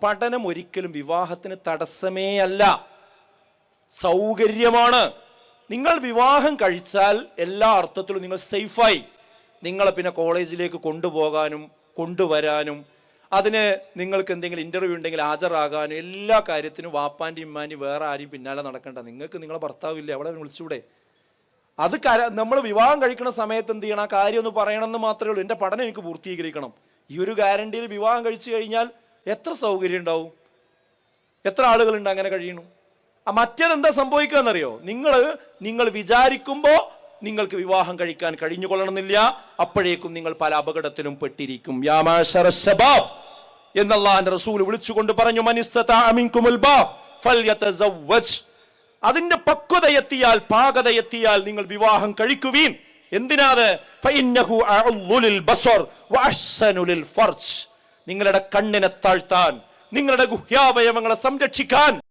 പഠനം ഒരിക്കലും വിവാഹത്തിന് തടസ്സമേ അല്ല, സൗകര്യമാണ്. നിങ്ങൾ വിവാഹം കഴിച്ചാൽ എല്ലാ അർത്ഥത്തിലും നിങ്ങൾ സേഫായി. നിങ്ങളെ പിന്നെ കോളേജിലേക്ക് കൊണ്ടുപോകാനും കൊണ്ടുവരാനും അതിന് നിങ്ങൾക്ക് എന്തെങ്കിലും ഇൻ്റർവ്യൂ ഉണ്ടെങ്കിൽ ഹാജരാകാനും എല്ലാ കാര്യത്തിനും വാപ്പാൻ്റെയും ഉമ്മാൻ്റെയും വേറെ ആരെയും പിന്നാലെ നടക്കണ്ട. നിങ്ങൾക്ക് നിങ്ങളെ ഭർത്താവില്ലേ, അവിടെ വിളിച്ചൂടെ? അത് നമ്മൾ വിവാഹം കഴിക്കുന്ന സമയത്ത് എന്ത് ചെയ്യണം? ആ കാര്യം ഒന്ന് പറയണമെന്ന് മാത്രമേ ഉള്ളൂ. എൻ്റെ പഠനം എനിക്ക് പൂർത്തീകരിക്കണം. ഈ ഒരു ഗ്യാരണ്ടിയിൽ വിവാഹം കഴിച്ചു കഴിഞ്ഞാൽ എത്ര സൗകര്യം ഉണ്ടാവും? എത്ര ആളുകളുണ്ട് അങ്ങനെ കഴിയണു? മറ്റേതെന്താ സംഭവിക്കുക എന്നറിയോ? നിങ്ങൾ വിചാരിക്കുമ്പോൾ നിങ്ങൾക്ക് വിവാഹം കഴിക്കാൻ കഴിഞ്ഞുകൊള്ളണമെന്നില്ല. അപ്പോഴേക്കും നിങ്ങൾ പല അപകടത്തിലും പെട്ടിരിക്കും. യാ മാശറ ശബാബ് എന്ന് അല്ലാഹുവിന്റെ റസൂൽ വിളിച്ചുകൊണ്ട് പറഞ്ഞു, മൻ ഇസ്തതാഅ മിൻകുമുൽ ബാഅ് ഫൽയതസവ്വജ്. അതിന്റെ പക്വതയെത്തിയാൽ, പാകതയെത്തിയാൽ നിങ്ങൾ വിവാഹം കഴിക്കുവീൻ. എന്തിനാത്? ഫഇന്നഹു അഅ്ളു ലിൽ ബസർ വഅഹ്സനു ലിൽ ഫർജ്. നിങ്ങളുടെ കണ്ണിനെ താഴ്ത്താൻ, നിങ്ങളുടെ ഗുഹ്യാവയവങ്ങളെ സംരക്ഷിക്കാൻ